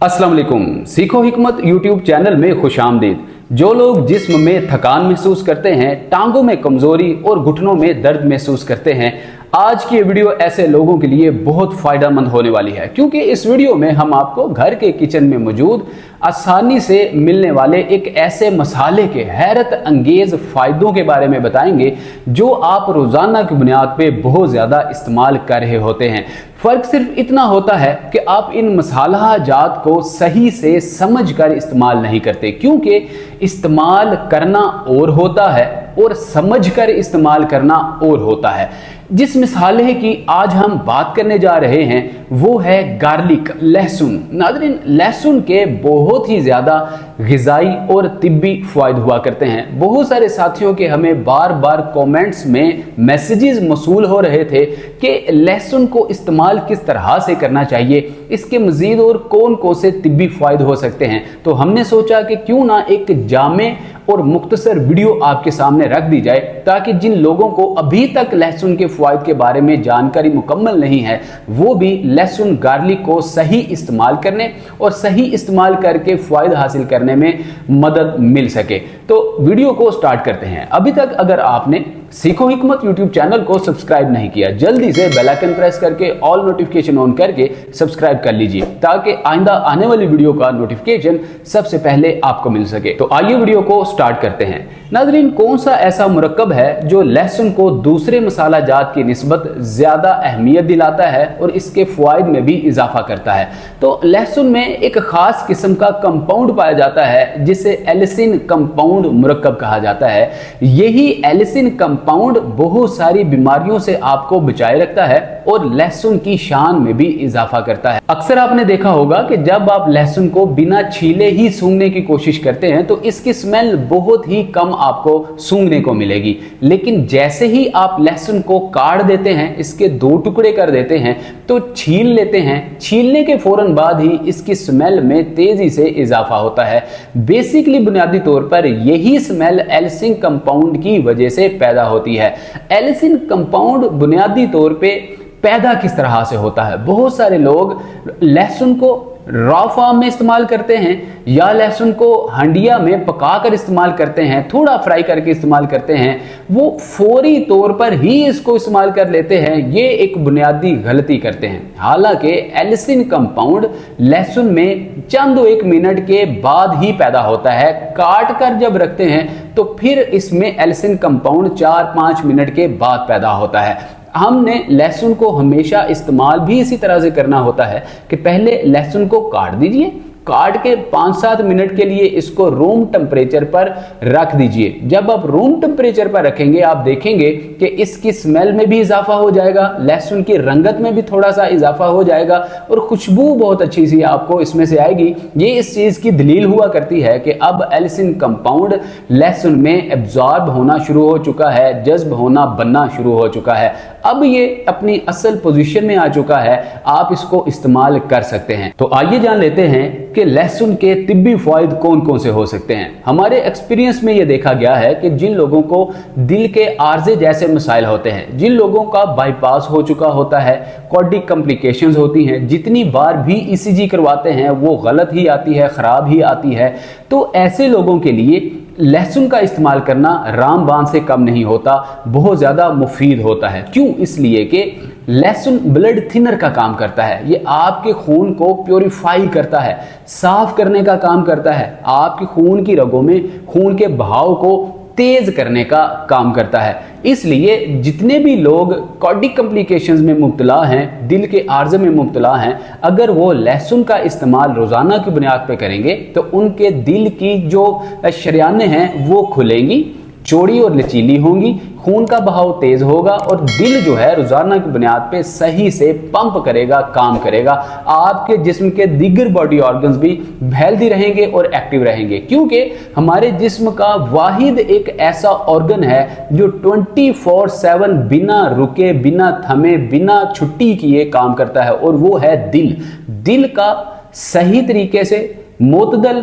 अस्सलाम वालेकुम। सीखो हिकमत यूट्यूब चैनल में खुशामदीद। जो लोग जिस्म में थकान महसूस करते हैं, टांगों में कमजोरी और घुटनों में दर्द महसूस करते हैं, आज की वीडियो ऐसे लोगों के लिए बहुत फायदेमंद होने वाली है, क्योंकि इस वीडियो में हम आपको घर के किचन में मौजूद आसानी से मिलने वाले एक ऐसे मसाले के हैरत अंगेज फायदों के बारे में बताएंगे जो आप रोजाना की बुनियाद पे बहुत ज्यादा इस्तेमाल कर रहे होते हैं। फर्क सिर्फ इतना होता है कि आप इन मसाला जात को सही से समझ कर इस्तेमाल नहीं करते, क्योंकि इस्तेमाल करना और होता है और समझ कर इस्तेमाल करना और होता है। जिस मसाले की आज हम बात करने जा रहे हैं वो है गार्लिक, लहसुन। नाज़रीन, लहसुन के बहुत ही ज्यादा ग़िज़ाई और तिब्बी फ़ायदे हुआ करते हैं। बहुत सारे साथियों के हमें बार बार कमेंट्स में मैसेजेस मौसूल हो रहे थे कि लहसुन को इस्तेमाल किस तरह से करना चाहिए, इसके मज़ीद और कौन कौन से तिब्बी फ़ायदे हो सकते हैं। तो हमने सोचा कि क्यों ना एक जामे और मुख्तसर वीडियो आपके सामने रख दी जाए, ताकि जिन लोगों को अभी तक लहसुन के फ़ायदे के बारे में जानकारी मुकम्मल नहीं है वो भी लहसुन गार्लिक को सही इस्तेमाल करने और सही इस्तेमाल करके फ़ायदे हासिल करने में मदद मिल सके। तो वीडियो को स्टार्ट करते हैं। अभी तक अगर आपने सीखो हिकमत यूट्यूब चैनल को सब्सक्राइब नहीं किया, जल्दी से बेल आइकन प्रेस करके ऑल नोटिफिकेशन ऑन करके सब्सक्राइब कर लीजिए, ताकि आइंदा आने वाली वीडियो का नोटिफिकेशन सबसे पहले आपको मिल सके। तो आइए वीडियो को स्टार्ट करते हैं। नाज़रीन, कौन सा ऐसा मुरक्कब है जो लहसुन को दूसरे मसाला जात की निस्बत ज्यादा अहमियत दिलाता है और इसके फ़वाइद में भी इजाफा करता है? तो लहसुन में एक खास किस्म का कंपाउंड पाया जाता है जिसे एलिसिन कंपाउंड मुरक्कब कहा जाता है। यही एलिसिन कंपाउंड बहुत सारी बीमारियों से आपको बचाए रखता है और लहसुन की शान में भी इजाफा करता है। अक्सर आपने देखा होगा कि जब आप लहसुन को बिना छीले ही सूंघने की कोशिश करते हैं तो इसकी स्मेल बहुत ही कम आपको सूंघने को मिलेगी, लेकिन जैसे ही आप लहसुन को काट देते हैं, इसके दो टुकड़े कर देते हैं, तो छील लेते हैं, छीलने के फौरन बाद ही इसकी स्मेल में तेजी से इजाफा होता है। बेसिकली बुनियादी तौर पर यही स्मेल एलिसिन कंपाउंड की वजह से पैदा होती है। एलिसिन कंपाउंड बुनियादी तौर पे पैदा किस तरह से होता है? बहुत सारे लोग लहसुन को रॉ फॉर्म में इस्तेमाल करते हैं या लहसुन को हंडिया में पकाकर इस्तेमाल करते हैं, थोड़ा फ्राई करके इस्तेमाल करते हैं, वो फौरी तौर पर ही इसको इस्तेमाल कर लेते हैं। ये एक बुनियादी गलती करते हैं। हालांकि एलिसिन कंपाउंड लहसुन में चंद एक मिनट के बाद ही पैदा होता है। काट कर जब रखते हैं तो फिर इसमें एलिसिन कंपाउंड 4-5 मिनट के बाद पैदा होता है। हमने लहसुन को हमेशा इस्तेमाल भी इसी तरह से करना होता है कि पहले लहसुन को काट दीजिए, काट के 5-7 मिनट के लिए इसको रूम टेम्परेचर पर रख दीजिए। जब आप रूम टेम्परेचर पर रखेंगे आप देखेंगे कि इसकी स्मेल में भी इजाफा हो जाएगा, लहसुन की रंगत में भी थोड़ा सा इजाफा हो जाएगा और खुशबू बहुत अच्छी सी आपको इसमें से आएगी। ये इस चीज की दलील हुआ करती है कि अब एलिसिन कंपाउंड लहसुन में एब्जॉर्ब होना शुरू हो चुका है, जज्ब होना, बनना शुरू हो चुका है। अब ये अपनी असल पोजीशन में आ चुका है, आप इसको इस्तेमाल कर सकते हैं। तो आइए जान लेते हैं कि लहसुन के तिब्बी फायदे कौन कौन से हो सकते हैं। हमारे एक्सपीरियंस में यह देखा गया है कि जिन लोगों को दिल के आर्जे जैसे मसाइल होते हैं, जिन लोगों का बाईपास हो चुका होता है, कार्डियक कॉम्प्लिकेशंस होती हैं, जितनी बार भी ईसीजी करवाते हैं वो गलत ही आती है, खराब ही आती है, तो ऐसे लोगों के लिए लहसुन का इस्तेमाल करना रामबाण से कम नहीं होता, बहुत ज्यादा मुफीद होता है। क्यों? इसलिए कि लहसुन ब्लड थिनर का काम करता है। ये आपके खून को प्योरीफाई करता है, साफ करने का काम करता है, आपके खून की रगों में खून के बहाव को तेज करने का काम करता है। इसलिए जितने भी लोग कार्डियक कॉम्प्लिकेशंस में मुब्तला हैं, दिल के आर्जे में मुब्तला हैं, अगर वो लहसुन का इस्तेमाल रोजाना की बुनियाद पर करेंगे तो उनके दिल की जो शरियानें हैं वो खुलेंगी, चौड़ी और लचीली होंगी, खून का बहाव तेज होगा और दिल जो है रोजाना की बुनियाद पे सही से पंप करेगा, काम करेगा। आपके जिस्म के दीगर बॉडी ऑर्गन्स भी हेल्दी रहेंगे और एक्टिव रहेंगे, क्योंकि हमारे जिस्म का वाहिद एक ऐसा ऑर्गन है जो 24/7 बिना रुके, बिना थमे, बिना छुट्टी किए काम करता है, और वो है दिल। दिल का सही तरीके से, मोतदल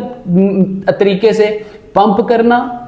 तरीके से पंप करना,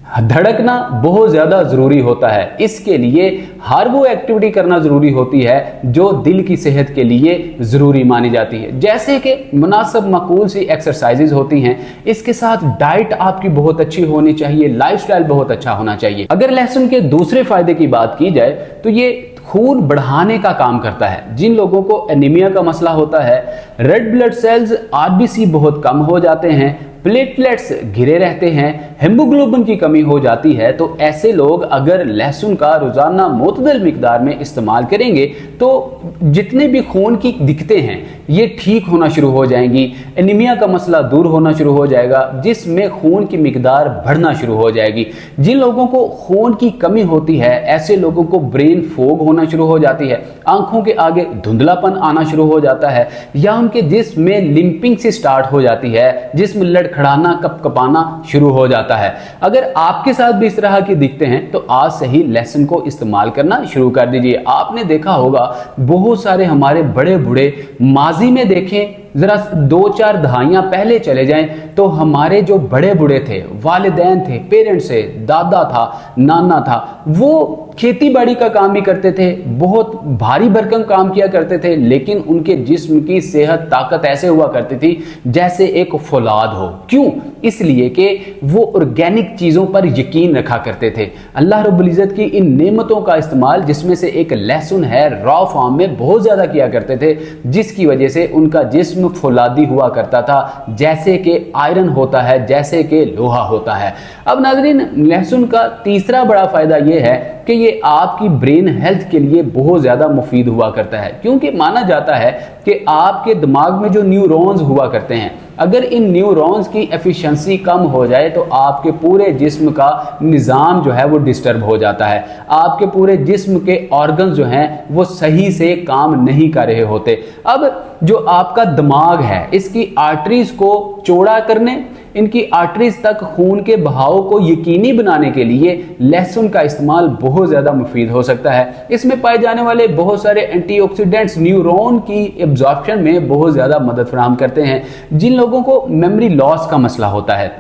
धड़कना बहुत ज़्यादा ज़रूरी होता है। इसके लिए हर वो एक्टिविटी करना ज़रूरी होती है जो दिल की सेहत के लिए ज़रूरी मानी जाती है, जैसे कि मुनासिब माकूल सी एक्सरसाइजेज होती हैं। इसके साथ डाइट आपकी बहुत अच्छी होनी चाहिए, लाइफस्टाइल बहुत अच्छा होना चाहिए। अगर लहसुन के दूसरे फ़ायदे की बात की जाए तो ये खून बढ़ाने का काम करता है। जिन लोगों को एनीमिया का मसला होता है, रेड ब्लड सेल्स आरबीसी बहुत कम हो जाते हैं, प्लेटलेट्स गिरे रहते हैं, हेमोग्लोबिन की कमी हो जाती है, तो ऐसे लोग अगर लहसुन का रोजाना मुतदल मिकदार में इस्तेमाल करेंगे तो जितने भी खून की दिक्कतें हैं ये ठीक होना शुरू हो जाएंगी। एनीमिया का मसला दूर होना शुरू हो जाएगा, जिसमें खून की मिकदार बढ़ना शुरू हो जाएगी। जिन लोगों को खून की कमी होती है, ऐसे लोगों को ब्रेन फोग होना शुरू हो जाती है, आंखों के आगे धुंधलापन आना शुरू हो जाता है, या उनके जिस्म में लिंपिंग से स्टार्ट हो जाती है, जिस्म लड़खड़ाना कपकपाना शुरू हो जाता है। अगर आपके साथ भी इस तरह की दिक्कतें हैं तो आज से ही लहसुन को इस्तेमाल करना शुरू कर दीजिए। आपने देखा होगा बहुत सारे हमारे बड़े बूढ़े, माजी में देखें, जरा 2-4 दहाइयां पहले चले जाएं तो हमारे जो बड़े बूढ़े थे, वालिदैन थे, पेरेंट्स थे, दादा था, नाना था, वो खेती बाड़ी का काम भी करते थे, बहुत भारी भरकम काम किया करते थे, लेकिन उनके जिस्म की सेहत ताकत ऐसे हुआ करती थी जैसे एक फौलाद हो। क्यों? इसलिए कि वो ऑर्गेनिक चीज़ों पर यकीन रखा करते थे। अल्लाह रब्बुल इज़्ज़त की इन नेमतों का इस्तेमाल, जिसमें से एक लहसुन है, रॉ फॉर्म में बहुत ज़्यादा किया करते थे, जिसकी वजह से उनका जिस्म फौलादी हुआ करता था, जैसे कि आयरन होता है, जैसे कि लोहा होता है। अब नाज़रीन, लहसुन का तीसरा बड़ा फ़ायदा यह है कि ये आपकी ब्रेन हेल्थ के लिए बहुत ज़्यादा मुफीद हुआ करता है, क्योंकि माना जाता है कि आपके दिमाग में जो न्यूरॉन्स हुआ करते हैं, अगर इन न्यूरॉन्स की एफिशिएंसी कम हो जाए तो आपके पूरे जिस्म का निज़ाम जो है वो डिस्टर्ब हो जाता है। आपके पूरे जिस्म के ऑर्गन्स जो हैं वो सही से काम नहीं कर रहे होते। अब जो आपका दिमाग है, इसकी आर्टरीज को चौड़ा करने, इनकी आर्टरीज तक खून के बहाव को यकीनी बनाने के लिए लहसुन का इस्तेमाल बहुत ज़्यादा मुफीद हो सकता है। इसमें पाए जाने वाले बहुत सारे एंटीऑक्सीडेंट्स न्यूरॉन की एब्जॉर्प्शन में बहुत ज़्यादा मदद फराहम करते हैं। जिन लोगों को मेमोरी लॉस का मसला होता है,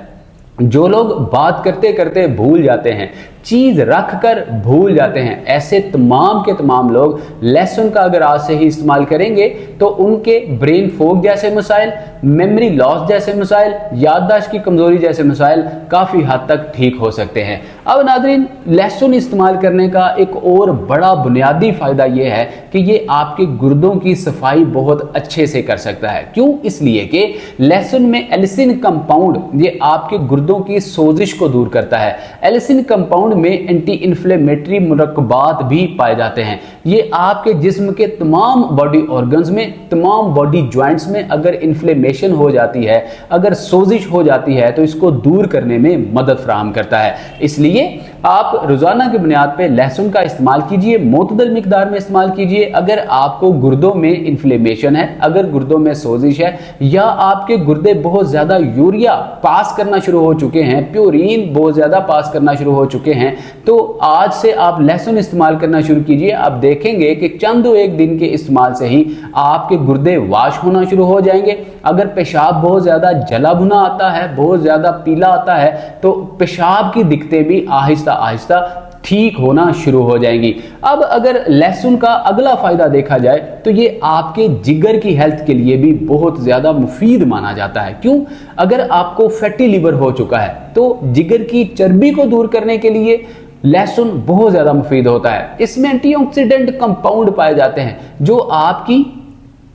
जो लोग बात करते करते भूल जाते हैं, चीज रख कर भूल जाते हैं, ऐसे तमाम के तमाम लोग लहसुन का अगर आज से ही इस्तेमाल करेंगे तो उनके ब्रेन फोग जैसे मसाइल, मेमोरी लॉस जैसे मसाइल, याददाश्त की कमजोरी जैसे मसाइल काफी हद तक ठीक हो सकते हैं। अब नाज़रीन, लहसुन इस्तेमाल करने का एक और बड़ा बुनियादी फायदा यह है कि ये आपके गुर्दों की सफाई बहुत अच्छे से कर सकता है। क्यों? इसलिए कि लहसुन में एलिसिन कंपाउंड ये आपके गुर्दों की सोजिश को दूर करता है। एलिसिन कंपाउंड में एंटी इन्फ्लेमेटरी मुरक्कबात भी पाए जाते हैं। ये आपके जिस्म के तमाम बॉडी ऑर्गन्स में, तमाम बॉडी ज्वाइंट्स में अगर इन्फ्लेमेशन हो जाती है, अगर सोजिश हो जाती है, तो इसको दूर करने में मदद फराहम करता है। इसलिए आप रोजाना की बुनियाद पे लहसुन का इस्तेमाल कीजिए, मुतदल मिकदार में इस्तेमाल कीजिए। अगर आपको गुर्दों में इन्फ्लेमेशन है, अगर गुर्दों में सोजिश है, या आपके गुर्दे बहुत ज्यादा यूरिया पास करना शुरू हो चुके हैं, प्यूरिन बहुत ज्यादा पास करना शुरू हो चुके हैं, तो आज से आप लहसुन इस्तेमाल करना शुरू कीजिए। आप देखेंगे कि चंद एक दिन के इस्तेमाल से ही आपके गुर्दे वाश होना शुरू हो जाएंगे। अगर पेशाब बहुत ज्यादा जला भुना आता है, बहुत ज्यादा पीला आता है, तो पेशाब की दिक्कतें भी आहिस्ता आहिस्ता ठीक होना शुरू हो जाएंगी। अब अगर लहसुन का अगला फायदा देखा जाए तो ये आपके जिगर की हेल्थ के लिए भी बहुत ज्यादा मुफीद माना जाता है। क्यों? अगर आपको फैटी लिवर हो चुका है तो जिगर की चर्बी को दूर करने के लिए लहसुन बहुत ज्यादा मुफीद होता है। इसमें एंटीऑक्सीडेंट कंपाउंड पाए जाते हैं जो आपकी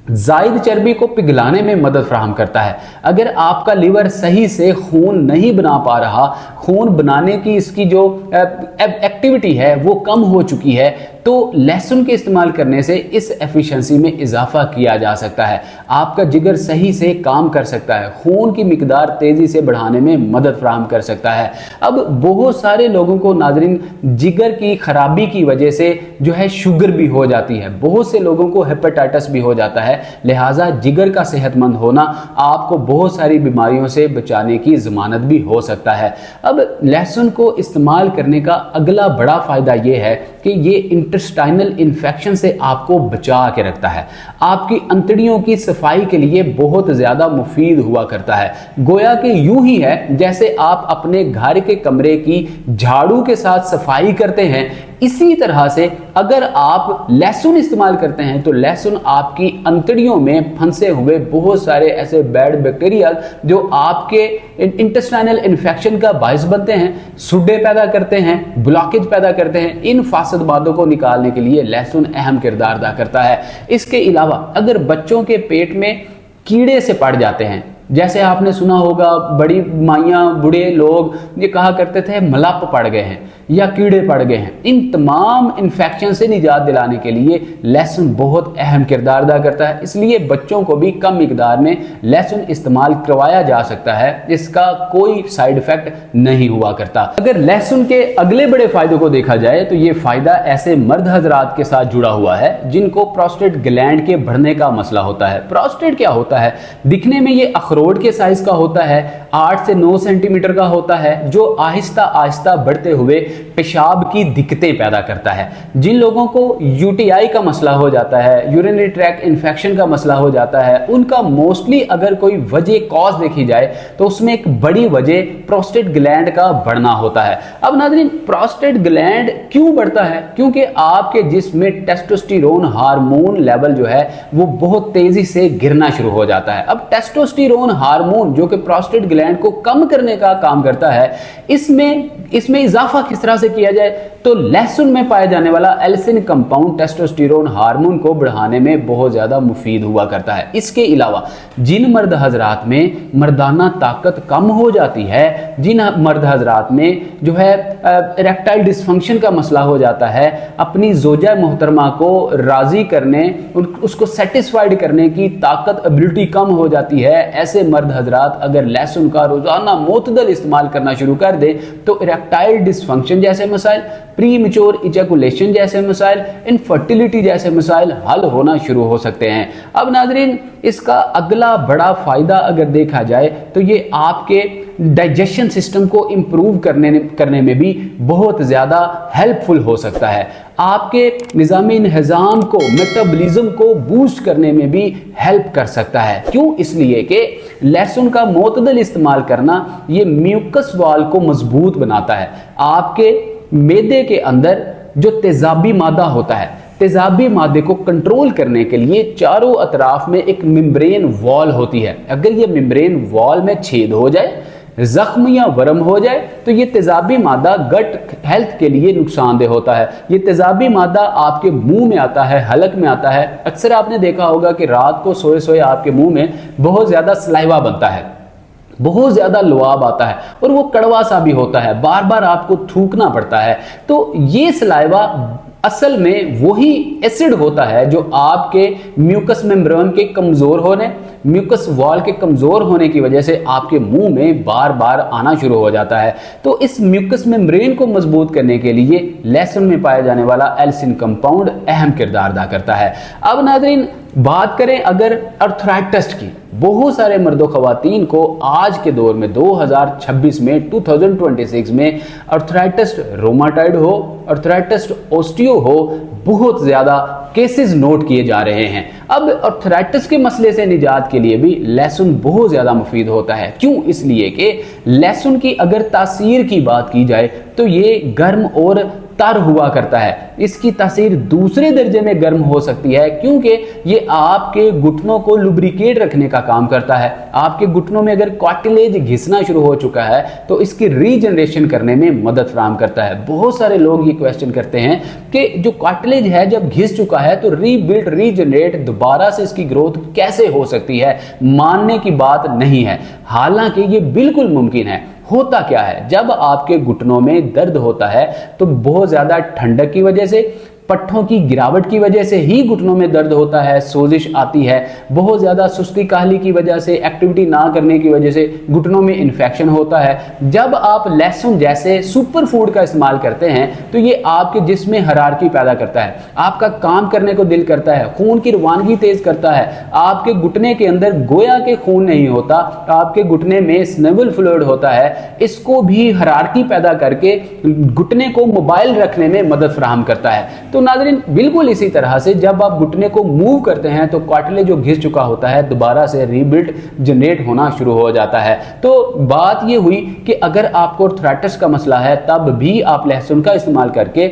जायद चर्बी को पिघलाने में मदद फराहम करता है। अगर आपका लिवर सही से खून नहीं बना पा रहा, खून बनाने की इसकी जो एक्टिविटी है वो कम हो चुकी है, तो लहसुन के इस्तेमाल करने से इस एफिशिएंसी में इजाफा किया जा सकता है। आपका जिगर सही से काम कर सकता है, खून की मिकदार तेजी से बढ़ाने में मदद फराहम कर सकता है। अब बहुत सारे लोगों को नाज़रीन जिगर की खराबी की वजह से जो है शुगर भी हो जाती है, बहुत से लोगों को हेपेटाइटिस भी हो जाता है। लिहाजा जिगर का सेहतमंद होना आपको बहुत सारी बीमारियों से बचाने की जमानत भी हो सकता है। अब लहसुन को इस्तेमाल करने का अगला बड़ा फायदा यह है कि ये इंटेस्टाइनल इन्फेक्शन से आपको बचा के रखता है, आपकी अंतड़ियों की सफाई के लिए बहुत ज़्यादा मुफीद हुआ करता है। गोया कि यूं ही है जैसे आप अपने घर के कमरे की झाड़ू के साथ सफाई करते हैं, इसी तरह से अगर आप लहसुन इस्तेमाल करते हैं तो लहसुन आपकी अंतड़ियों में फंसे हुए बहुत सारे ऐसे बैड बैक्टीरिया जो आपके इंटेस्टाइनल इन्फेक्शन का बायस बनते हैं, सुड्डे पैदा करते हैं, ब्लॉकेज पैदा करते हैं, इन फासद मादों को निकालने के लिए लहसुन अहम किरदार अदा करता है। इसके अलावा अगर बच्चों के पेट में कीड़े से पड़ जाते हैं, जैसे आपने सुना होगा बड़ी माइयां बूढ़े लोग ये कहा करते थे मलप पड़ गए हैं या कीड़े पड़ गए हैं, इन तमाम इन्फेक्शन से निजात दिलाने के लिए लहसुन बहुत अहम किरदार अदा करता है। इसलिए बच्चों को भी कम मिकदार में लहसुन इस्तेमाल करवाया जा सकता है, इसका कोई साइड इफेक्ट नहीं हुआ करता। अगर लहसुन के अगले बड़े फायदों को देखा जाए तो ये फायदा ऐसे मर्द हजरात के साथ जुड़ा हुआ है जिनको प्रोस्टेट ग्लैंड के बढ़ने का मसला होता है। प्रोस्टेट क्या होता है? दिखने में ये अखरोट के साइज का होता है, 8 से 9 सेंटीमीटर का होता है, जो आहिस्ता आहिस्ता बढ़ते हुए पेशाब की दिक्कतें पैदा करता है। जिन लोगों को यूटीआई का मसला हो जाता है, यूरिनरी ट्रैक्ट इन्फेक्शन का मसला हो जाता है, उनका मोस्टली अगर कोई वजह कॉज देखी जाए तो उसमें एक बड़ी वजह प्रोस्टेट ग्लैंड का बढ़ना होता है। अब नाज़रीन, प्रोस्टेट ग्लैंड क्यों बढ़ता है? क्योंकि आपके जिस्म में टेस्टोस्टेरोन हार्मोन लेवल जो है वो बहुत तेजी से गिरना शुरू हो जाता है। अब टेस्टोस्टेरोन हार्मोन जो कि प्रोस्टेट ग्लैंड को कम करने का काम करता है, इसमें इजाफा किस तरह से किया जाए तो लहसुन में पाया जाने वाला एल्सिन कंपाउंड टेस्टोस्टेरोन हार्मोन को बढ़ाने में बहुत ज्यादा मुफीद हुआ करता है। इसके अलावा जिन मर्द हजरात में मर्दाना ताकत कम हो जाती है, जिन मर्द हजरात में जो है इरेक्टाइल डिसफंक्शन का मसला हो जाता है, अपनी जोजा मोहतरमा को राजी करने, उसको सेटिस्फाइड करने की ताकत एबिलिटी कम हो जाती है, ऐसे मर्द हजरात अगर लहसुन का रोजाना मोतदल इस्तेमाल करना शुरू कर दे तो इरेक्टाइल डिसफंक्शन जैसे मसाइल, प्री मैच्योर इजैकुलेशन जैसे मसाइल, इनफर्टिलिटी जैसे मसाइल हल होना शुरू हो सकते हैं। अब नाजरीन, इसका अगला बड़ा फायदा अगर देखा जाए तो ये आपके डाइजेशन सिस्टम को इंप्रूव करने में भी बहुत ज़्यादा हेल्पफुल हो सकता है। आपके निज़ामी इंहिज़ाम को, मेटाबॉलिज्म को बूस्ट करने में भी हेल्प कर सकता है। क्यों? इसलिए कि लहसुन का मोतदल इस्तेमाल करना ये म्यूकस वाल को मजबूत बनाता है। आपके मैदे के अंदर जो तेजाबी मादा होता है, तेजाबी मादे को कंट्रोल करने के लिए चारों अतराफ में एक मेम्ब्रेन वॉल होती है। अगर ये मेम्ब्रेन वॉल में छेद हो जाए, जख्म या वर्म हो जाए तो ये तेजाबी मादा गट हेल्थ के लिए नुकसानदेह होता है। ये तेजाबी मादा आपके मुंह में आता है, हलक में आता है। अक्सर आपने देखा होगा कि रात को सोए सोए आपके मुंह में बहुत ज्यादा सलाइवा बनता है, बहुत ज्यादा लुआब आता है और वो कड़वा सा भी होता है, बार बार आपको थूकना पड़ता है। तो ये सलाइवा असल में वही एसिड होता है जो आपके म्यूकस मेम्ब्रेन के कमजोर होने, म्यूकस वॉल के कमजोर होने की वजह से आपके मुंह में बार बार आना शुरू हो जाता है। तो इस म्यूकस मेम्ब्रेन को मजबूत करने के लिए लहसुन में पाया जाने वाला एल्सिन कंपाउंड अहम किरदार अदा करता है। अब नाज़रीन, बात करें अगर अर्थराइटिस की, बहुत सारे मर्दों खवातीन को आज के दौर में 2026 में 2026 में अर्थराइटिस रोमाटाइड हो, अर्थराइटिस ओस्टियो हो, बहुत ज्यादा केसेस नोट किए जा रहे हैं। अब अर्थराइटिस के मसले से निजात के लिए भी लहसुन बहुत ज्यादा मुफीद होता है। क्यों? इसलिए कि लहसुन की अगर तासीर की बात की जाए तो ये गर्म और तर हुआ करता है। इसकी तासीर दूसरे दर्जे में गर्म हो सकती है क्योंकि ये आपके घुटनों को लुब्रिकेट रखने का काम करता है। आपके घुटनों में अगर कार्टिलेज घिसना शुरू हो चुका है तो इसकी रीजनरेशन करने में मदद फराहम करता है। बहुत सारे लोग ये क्वेश्चन करते हैं कि जो कार्टिलेज है जब घिस चुका है तो रीबिल्ड, रीजनरेट, दोबारा से इसकी ग्रोथ कैसे हो सकती है? मानने की बात नहीं है, हालांकि ये बिल्कुल मुमकिन है। होता क्या है, जब आपके घुटनों में दर्द होता है तो बहुत ज्यादा ठंडक की वजह से, पट्ठों की गिरावट की वजह से ही घुटनों में दर्द होता है, सोजिश आती है, बहुत ज़्यादा सुस्ती काहली की वजह से, एक्टिविटी ना करने की वजह से घुटनों में इन्फेक्शन होता है। जब आप लहसुन जैसे सुपर फूड का इस्तेमाल करते हैं तो ये आपके जिस्म में हरारकी पैदा करता है, आपका काम करने को दिल करता है, खून की रवानगी तेज करता है, आपके घुटने के अंदर गोया के खून नहीं होता, आपके घुटने में स्नेबल फ्लूइड होता है, इसको भी हरारकी पैदा करके घुटने को मोबाइल रखने में मदद फराहम करता है। तो नाज़रीन बिल्कुल इसी तरह से जब आप घुटने को मूव करते हैं तो कार्टिलेज जो घिस चुका होता है दोबारा से रीबिल्ड जनरेट होना शुरू हो जाता है। तो बात ये हुई कि अगर आपको आर्थराइटिस का मसला है तब भी आप लहसुन का इस्तेमाल करके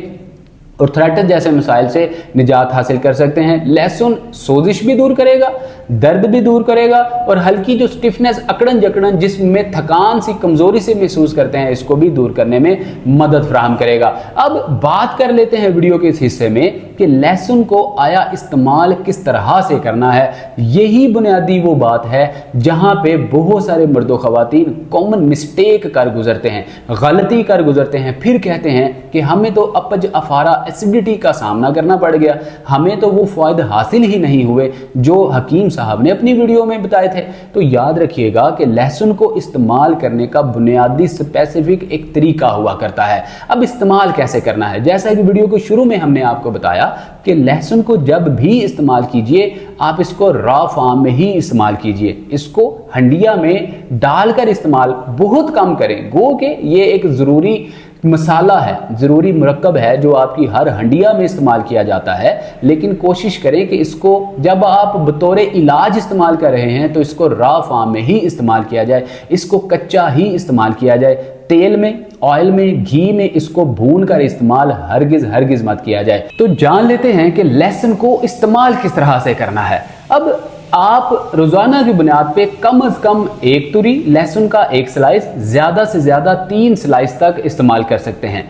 आर्थराइटिस जैसे मसाइल से निजात हासिल कर सकते हैं। लहसुन सोजिश भी दूर करेगा, दर्द भी दूर करेगा और हल्की जो स्टिफनेस, अकड़न जकड़न, जिस्म में थकान सी, कमजोरी से महसूस करते हैं, इसको भी दूर करने में मदद फराहम करेगा। अब बात कर लेते हैं वीडियो के इस हिस्से में कि लहसुन को आया इस्तेमाल किस तरह से करना है। यही बुनियादी वो बात है जहां पे बहुत सारे मर्द और खवातीन कॉमन मिस्टेक कर गुजरते हैं, गलती कर गुजरते हैं, फिर कहते हैं कि हमें तो अपच, अफारा, एसिडिटी का सामना करना पड़ गया, हमें तो वो फायदे हासिल ही नहीं हुए जो हकीम साहब ने अपनी वीडियो में बताए थे। तो याद रखिएगा कि लहसुन को इस्तेमाल करने का बुनियादी स्पेसिफिक एक तरीका हुआ करता है। अब इस्तेमाल कैसे करना है, जैसा कि वीडियो के शुरू में हमने आपको बताया कि लहसुन को जब भी इस्तेमाल कीजिए आप इसको रॉ फॉर्म में ही इस्तेमाल कीजिए, इसको हंडिया में डालकर इस्तेमाल बहुत कम करें। गो के ये एक जरूरी मसाला है, जरूरी मुरक्कब है जो आपकी हर हंडिया में इस्तेमाल किया जाता है, लेकिन कोशिश करें कि इसको जब आप बतौर इलाज इस्तेमाल कर रहे हैं तो इसको रॉ फॉर्म में ही इस्तेमाल किया जाए, इसको कच्चा ही इस्तेमाल किया जाए। तेल में, ऑयल में, घी में इसको भून कर इस्तेमाल हरगिज मत किया जाए। तो जान लेते हैं कि लहसुन को इस्तेमाल किस तरह से करना है। अब आप रोजाना की बुनियाद पे कम से कम एक तुरी लहसुन का एक स्लाइस, ज्यादा से ज्यादा 3 स्लाइस तक इस्तेमाल कर सकते हैं।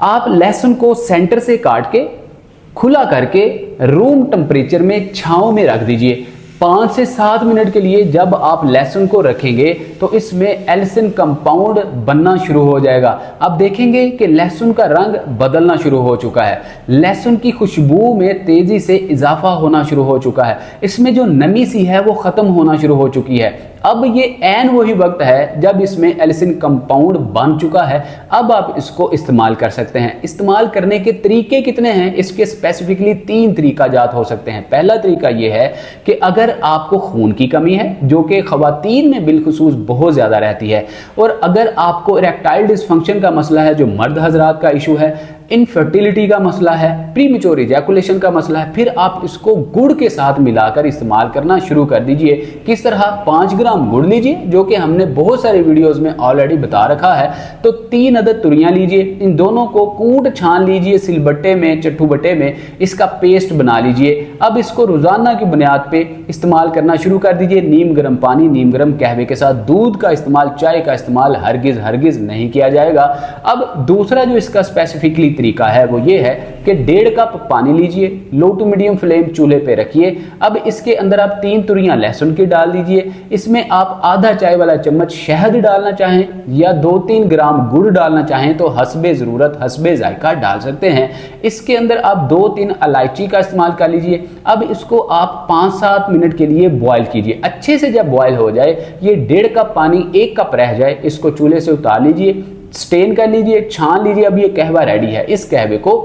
आप लहसुन को सेंटर से काट के खुला करके रूम टेम्परेचर में छांव में रख दीजिए 5 से 7 मिनट के लिए। जब आप लहसुन को रखेंगे तो इसमें एलिसिन कंपाउंड बनना शुरू हो जाएगा। आप देखेंगे कि लहसुन का रंग बदलना शुरू हो चुका है, लहसुन की खुशबू में तेजी से इजाफा होना शुरू हो चुका है, इसमें जो नमी सी है वो खत्म होना शुरू हो चुकी है। अब ये ऐन वही वक्त है जब इसमें एलिसिन कंपाउंड बन चुका है, अब आप इसको इस्तेमाल कर सकते हैं। इस्तेमाल करने के तरीके कितने हैं, इसके स्पेसिफिकली 3 तरीका जात हो सकते हैं। पहला तरीका ये है कि अगर आपको खून की कमी है जो कि खवातीन में बिलखुसूस बहुत ज्यादा रहती है, और अगर आपको इरेक्टाइल डिसफंक्शन का मसला है जो मर्द हजरात का इशू है, इनफर्टिलिटी का मसला है, प्रीमेच्योर इजैकुलेशन का मसला है, फिर आप इसको गुड़ के साथ मिलाकर इस्तेमाल करना शुरू कर दीजिए। किस तरह, 5 ग्राम गुड़ लीजिए जो कि हमने बहुत सारे वीडियोस में ऑलरेडी बता रखा है। तो 3 अदद तुरियां लीजिए, इन दोनों को कूट छान लीजिए सिलबट्टे में, चट्टू बट्टे में, इसका पेस्ट बना लीजिए। अब इसको रोजाना की बुनियाद पे इस्तेमाल करना शुरू कर दीजिए। नीम गर्म पानी, नीम गर्म कहवे के साथ दूध का इस्तेमाल, चाय का इस्तेमाल हरगिज नहीं किया जाएगा। अब दूसरा जो इसका स्पेसिफिकली तरीका है वो ये है कि 1.5 कप पानी लीजिए, लो टू मीडियम फ्लेम चूल्हे पे रखिए। अब इसके अंदर आप 3 तुरियां लहसुन की डाल दीजिए, इसमें आप आधा चाय वाला चम्मच शहद डालना चाहें या 2-3 ग्राम गुड़ डालना चाहें तो हस्बे जरूरत, हस्बे जायका डाल सकते हैं। इसके अंदर आप 2-3 इलायची का इस्तेमाल कर लीजिए। अब इसको आप 5-7 मिनट के लिए बॉयल कीजिए। अच्छे से जब बॉयल हो जाए, ये 1.5 कप पानी 1 कप रह जाए, इसको चूल्हे से उतार लीजिए, स्टेन कर लीजिए, छान लीजिए। अब ये कहवा रेडी है। इस कहवे को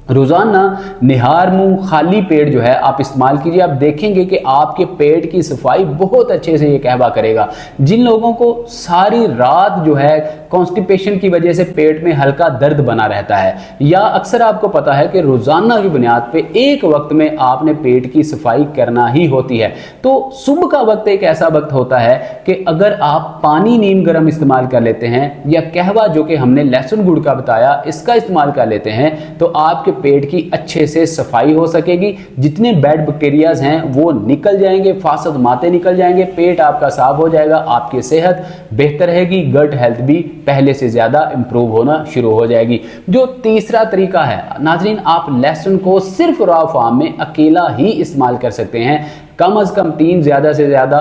रोजाना निहार मुंह खाली पेट जो है आप इस्तेमाल कीजिए। आप देखेंगे कि आपके पेट की सफाई बहुत अच्छे से ये कहवा करेगा। जिन लोगों को सारी रात जो है कॉन्स्टिपेशन की वजह से पेट में हल्का दर्द बना रहता है, या अक्सर आपको पता है कि रोजाना की बुनियाद पे एक वक्त में आपने पेट की सफाई करना ही होती है, तो सुबह का वक्त एक ऐसा वक्त होता है कि अगर आप पानी नीम गर्म इस्तेमाल कर लेते हैं या कहवा जो कि हमने लहसुन गुड़ का बताया इसका इस्तेमाल कर लेते हैं तो आपके पेट की अच्छे से सफाई हो सकेगी। जितने बैड बैक्टीरियाज हैं वो निकल जाएंगे, फासद माते निकल जाएंगे, पेट आपका साफ हो जाएगा, आपकी सेहत बेहतर रहेगी, गट हेल्थ भी पहले से ज्यादा इंप्रूव होना शुरू हो जाएगी। जो तीसरा तरीका है नाजरीन, आप लहसुन को सिर्फ रॉ फॉर्म में अकेला ही इस्तेमाल कर सकते हैं। कम अज कम 3, ज्यादा से ज्यादा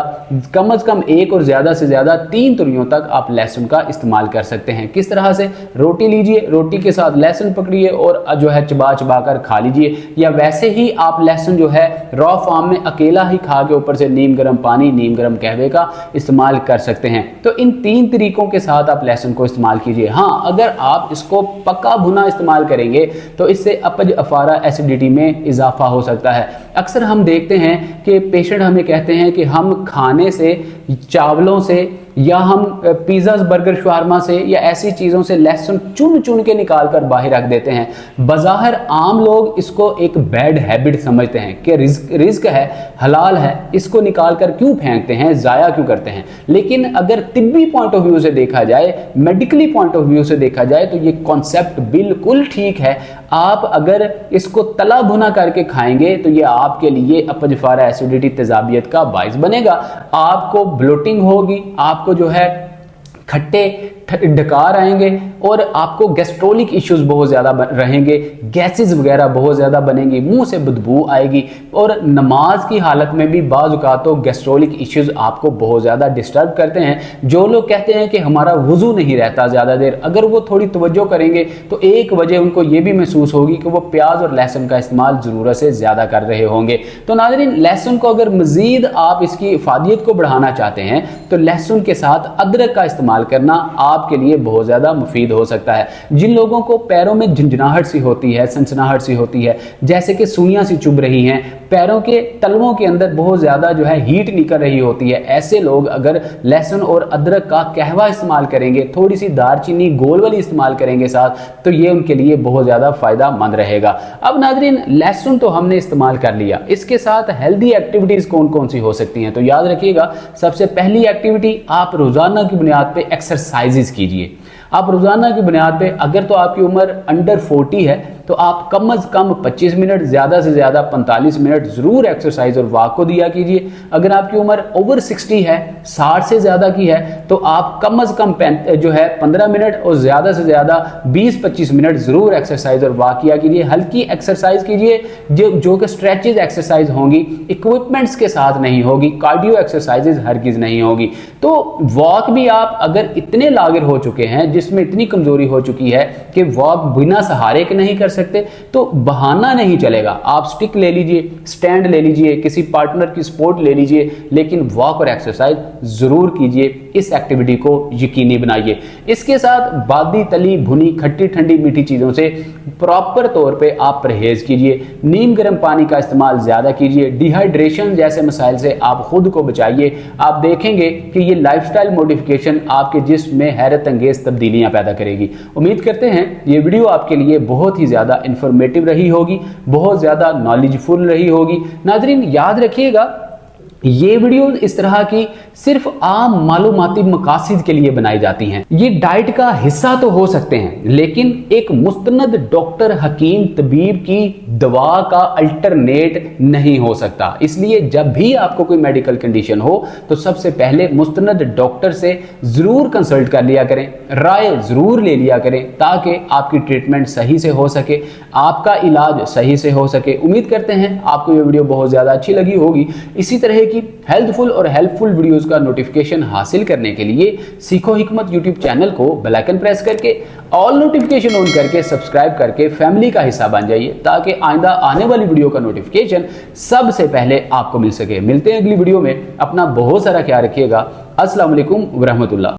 कम अज कम 1 और ज्यादा से ज्यादा 3 तुरियों तक आप लहसुन का इस्तेमाल कर सकते हैं। किस तरह से? रोटी लीजिए, रोटी के साथ लहसुन पकड़िए और जो है चबा चबा कर खा लीजिए, या वैसे ही आप लहसुन जो है रॉ फॉर्म में अकेला ही खा के ऊपर से नीम गर्म पानी, नीम गर्म कहवे का इस्तेमाल कर सकते हैं। तो इन 3 तरीकों के साथ आप लहसुन को इस्तेमाल कीजिए। हाँ, अगर आप इसको पका भुना इस्तेमाल करेंगे तो इससे अपच, अफारा, एसिडिटी में इजाफा हो सकता है। अक्सर हम देखते हैं कि पेशेंट हमें कहते हैं कि हम खाने से, चावलों से, या हम पिज़्ज़ा, बर्गर, शवारमा से या ऐसी चीज़ों से लहसुन चुन चुन के निकाल कर बाहर रख देते हैं। बज़ाहिर आम लोग इसको एक बैड हैबिट समझते हैं कि रिस्क है, हलाल है, इसको निकाल कर क्यों फेंकते हैं, ज़ाया क्यों करते हैं। लेकिन अगर तिब्बी पॉइंट ऑफ व्यू से देखा जाए, मेडिकली पॉइंट ऑफ व्यू से देखा जाए तो ये कॉन्सेप्ट बिल्कुल ठीक है। आप अगर इसको तला भुना करके खाएंगे तो ये आपके लिए अपच, अफारा, एसिडिटी, तेजाबियत का बाइस बनेगा। आपको ब्लोटिंग होगी, आपको जो है खट्टे डकार आएंगे और आपको गैस्ट्रोलिक इश्यूज बहुत ज़्यादा रहेंगे, गैसेस वगैरह बहुत ज़्यादा बनेंगी, मुंह से बदबू आएगी, और नमाज की हालत में भी बाज़ औक़ात तो गैस्ट्रोलिक इश्यूज आपको बहुत ज़्यादा डिस्टर्ब करते हैं। जो लोग कहते हैं कि हमारा वज़ू नहीं रहता ज़्यादा देर, अगर वो थोड़ी तवज्जो करेंगे तो एक वजह उनको ये भी महसूस होगी कि वो प्याज और लहसुन का इस्तेमाल ज़रूरत से ज़्यादा कर रहे होंगे। तो नाज़रीन, लहसुन को अगर मज़ीद आप इसकी इफ़ादियत को बढ़ाना चाहते हैं तो लहसुन के साथ अदरक का इस्तेमाल करना आपके लिए बहुत ज्यादा मुफीद हो सकता है। जिन लोगों को पैरों में झंझनाहट सी होती है, सनसनाहट सी होती है, जैसे कि सुइयां सी चुभ रही हैं, पैरों के तलवों के अंदर बहुत ज्यादा जो है हीट निकल रही होती है, ऐसे लोग अगर लहसुन और अदरक का कहवा इस्तेमाल करेंगे, थोड़ी सी दारचीनी गोल वाली इस्तेमाल करेंगे साथ, तो ये उनके लिए बहुत ज्यादा फायदा मंद रहेगा। अब नाज़रीन, लहसुन तो हमने इस्तेमाल कर लिया, इसके साथ हेल्दी एक्टिविटीज कौन कौन सी हो सकती हैं? तो याद रखिएगा, सबसे पहली एक्टिविटी, आप रोजाना की बुनियाद पे एक्सरसाइजेस कीजिए। आप रोजाना की बुनियाद पे, अगर तो आपकी उम्र अंडर 40 है तो आप कम अज कम 25 मिनट, ज्यादा से ज्यादा 45 मिनट जरूर एक्सरसाइज और वॉक को दिया कीजिए। अगर आपकी उम्र ओवर 60 है, 60 से ज्यादा की है, तो आप कम अज कम जो है 15 मिनट और ज्यादा से ज्यादा 20-25 मिनट जरूर एक्सरसाइज और वॉक किया कीजिए। हल्की एक्सरसाइज कीजिए जो कि स्ट्रेचेज एक्सरसाइज होंगी, इक्विपमेंट्स के साथ नहीं होगी, कार्डियो एक्सरसाइजेज हरगिज नहीं होगी। तो वॉक भी आप अगर इतने लागिर हो चुके हैं, जिसमें इतनी कमजोरी हो चुकी है कि वॉक बिना सहारे के नहीं कर सकते, तो बहाना नहीं चलेगा। आप स्टिक ले लीजिए, स्टैंड ले लीजिए, किसी पार्टनर की सपोर्ट ले लीजिए, लेकिन वॉक और एक्सरसाइज जरूर कीजिए। इस एक्टिविटी को यकीनी बनाइए। इसके साथ बादी, तली भुनी, खट्टी ठंडी मीठी चीजों से प्रॉपर तौर पे आप परहेज कीजिए। नीम गर्म पानी का इस्तेमाल ज्यादा कीजिए। डिहाइड्रेशन जैसे मसाइल से आप खुद को बचाइए। आप देखेंगे कि ये लाइफस्टाइल मॉडिफिकेशन आपके जिस्म में हैरत अंगेज तब्दीलियां पैदा करेगी। उम्मीद करते हैं ये वीडियो आपके लिए बहुत ही ज्यादा इंफॉर्मेटिव रही होगी, बहुत ज्यादा नॉलेजफुल रही होगी। नाज़रीन, याद रखिएगा, ये वीडियो इस तरह की सिर्फ आम मालूमाती मकासद के लिए बनाई जाती हैं। ये डाइट का हिस्सा तो हो सकते हैं, लेकिन एक मुस्तनद डॉक्टर, हकीम, तबीब की दवा का अल्टरनेट नहीं हो सकता। इसलिए जब भी आपको कोई मेडिकल कंडीशन हो तो सबसे पहले मुस्तनद डॉक्टर से जरूर कंसल्ट कर लिया करें, राय जरूर ले लिया करें, ताकि आपकी ट्रीटमेंट सही से हो सके, आपका इलाज सही से हो सके। उम्मीद करते हैं आपको ये वीडियो बहुत ज्यादा अच्छी लगी होगी। इसी तरह की हेल्थफुल और हेल्पफुल वीडियोस का नोटिफिकेशन हासिल करने के लिए सीखो हिकमत यूट्यूब चैनल को बेल आइकन प्रेस करके ऑल नोटिफिकेशन ऑन करके सब्सक्राइब करके फैमिली का हिस्सा बन जाइए, ताकि आइंदा आने वाली वीडियो का नोटिफिकेशन सबसे पहले आपको मिल सके। मिलते हैं अगली वीडियो में। अपना बहुत सारा ख्याल रखिएगा। अस्सलाम वालेकुम व रहमतुल्लाह।